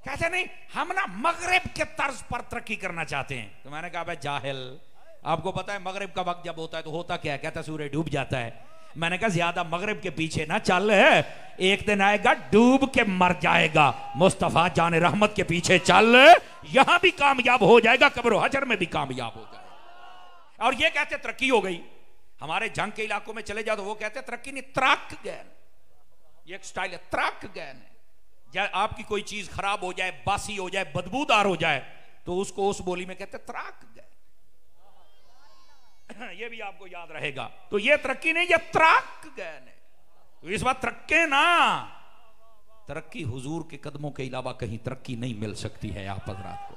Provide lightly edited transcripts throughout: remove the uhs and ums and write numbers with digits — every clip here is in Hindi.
कहते नहीं हम ना मगरिब के तर्ज पर तरक्की करना चाहते हैं। तो मैंने कहा भाई जाहिल, आपको पता है मगरिब का वक्त जब होता है तो होता क्या है? कहता सूर्य डूब जाता है। मैंने कहा ज्यादा मगरिब के पीछे ना चल, एक दिन आएगा डूब के मर जाएगा। मुस्तफा जान रहमत के पीछे चल, यहां भी कामयाब हो जाएगा, कब्र हजर में भी कामयाब हो जाएगा। और ये कहते तरक्की हो गई। हमारे जंग के इलाकों में चले जाओ तो वो कहते तरक्की नहीं, त्राक गैन। ये एक स्टाइल है, त्राक गैन है। जब आपकी कोई चीज खराब हो जाए, बासी हो जाए, बदबूदार हो जाए, तो उसको उस बोली में कहते त्राक गैन। ये भी आपको याद रहेगा। तो ये तरक्की नहीं, ये त्राक गैन है। तो इस बात तरक्के ना, तरक्की हुजूर के कदमों के अलावा कहीं तरक्की नहीं मिल सकती है। आप हजरात को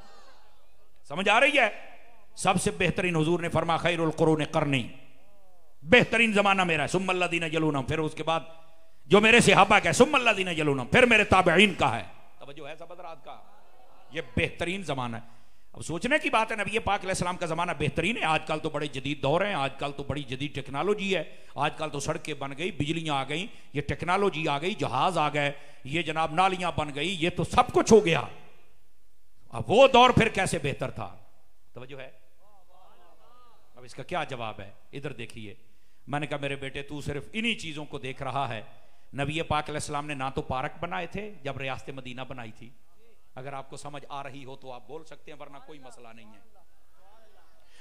समझ आ रही है? सबसे बेहतरीन हुजूर ने फरमा खैरुल कुरून करनी, बेहतरीन जमाना मेरा है, सुम्मल्लज़ीना यलूनहुम, फिर उसके बाद जो मेरे सहाबा का है, सुम्मल्लज़ीना यलूनहुम, फिर मेरे ताबईन का है। तवज्जो है सब हजरात का? ये बेहतरीन जमाना है। अब सोचने की बात है, नबी पाक अलैहिस्सलाम का जमाना बेहतरीन है। आजकल तो बड़े जदीद दौर हैं, आजकल तो बड़ी जदीद टेक्नोलॉजी है, आजकल तो सड़कें बन गई, बिजलियां आ गई, ये टेक्नोलॉजी आ गई, जहाज आ गए, ये जनाब नालियां बन गई, ये तो सब कुछ हो गया। अब वो दौर फिर कैसे बेहतर था? तवज्जो है? अब इसका क्या जवाब है? इधर देखिए। मैंने कहा मेरे बेटे तू सिर्फ इन्हीं चीजों को देख रहा है। नबी पाक अलैहिस्सलाम ने ना तो पार्क बनाए थे जब रियासत मदीना बनाई थी, अगर आपको समझ आ रही हो तो आप बोल सकते हैं, वरना कोई मसला नहीं है।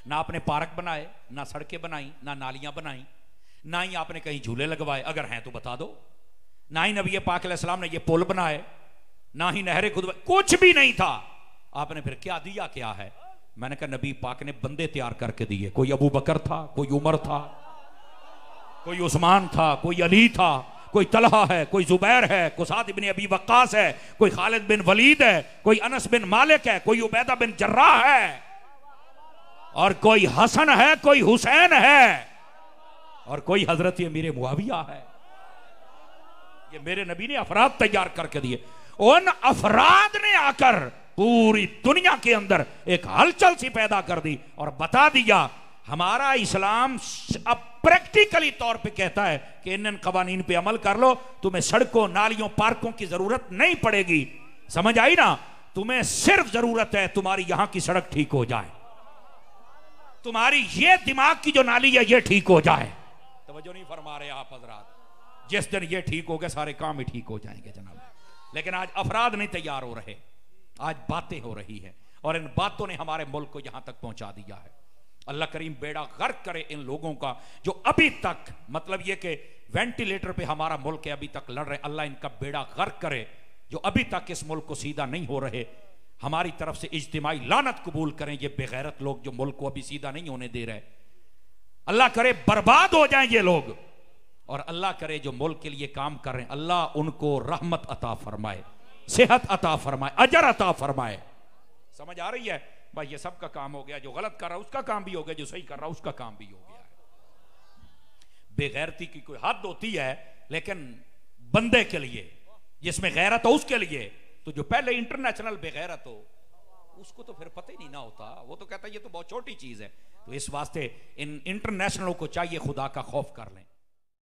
ना आपने पार्क बनाए, ना सड़कें बनाई, ना नालियां बनाई, ना ही आपने कहीं झूले लगवाए, अगर हैं तो बता दो। ना ही नबी पाक अलैहिस्सलाम ने ये पुल बनाए, ना ही नहरें खुदवाई, कुछ भी नहीं था। आपने फिर क्या दिया? क्या है? मैंने कहा नबी पाक ने बंदे तैयार करके दिए। कोई अबू बकर था, कोई उमर था, कोई उस्मान था, कोई अली था, कोई तलहा है, कोई जुबैर है, कोई साद इब्न अबी वक्कास है, कोई खालिद बिन वलीद है, कोई अनस बिन मालिक है, कोई उबैदा बिन जर्राह है, और कोई हसन है, कोई हुसैन है, और कोई हजरत अमीर मुआविया है। ये मेरे नबी ने अफराद तैयार करके दिए। उन अफराद ने आकर पूरी दुनिया के अंदर एक हलचल सी पैदा कर दी और बता दिया हमारा इस्लाम अब प्रैक्टिकली तौर पे कहता है कि इन कवानीन पे अमल कर लो, तुम्हें सड़कों, नालियों, पार्कों की जरूरत नहीं पड़ेगी। समझ आई ना? तुम्हें सिर्फ जरूरत है तुम्हारी यहां की सड़क ठीक हो जाए, तुम्हारी ये दिमाग की जो नाली है ये ठीक हो जाए। तवज्जो नहीं फरमा रहे आप हजरात? जिस दिन ये ठीक हो गए सारे काम ही ठीक हो जाएंगे जनाब। लेकिन आज अफराद नहीं तैयार हो रहे, आज बातें हो रही है, और इन बातों ने हमारे मुल्क को यहां तक पहुंचा दिया है। अल्लाह करीम बेड़ा गर्क करे इन लोगों का जो अभी तक, मतलब ये कि वेंटिलेटर पे हमारा मुल्क है, अभी तक लड़ रहे। अल्लाह इनका बेड़ा गर्क करे जो अभी तक इस मुल्क को सीधा नहीं हो रहे। हमारी तरफ से इज्तिमाई लानत कबूल करें ये बेगैरत लोग जो मुल्क को अभी सीधा नहीं होने दे रहे। अल्लाह करे बर्बाद हो जाएं ये लोग, और अल्लाह करे जो मुल्क के लिए काम कर रहे हैं अल्लाह उनको रहमत अता फरमाए, सेहत अता फरमाए, अजर अता फरमाए। समझ आ रही है भाई? ये सब का काम हो गया। जो गलत कर रहा उसका काम भी हो गया, जो सही कर रहा उसका काम भी हो गया है। बेगैरती की कोई हद होती है, लेकिन बंदे के लिए जिसमें गैरत हो उसके लिए, तो जो पहले इंटरनेशनल बेगैरत हो उसको तो फिर पता ही नहीं ना होता, वो तो कहता है ये तो बहुत छोटी चीज है। तो इस वास्ते इन इंटरनेशनलों को चाहिए खुदा का खौफ कर लें।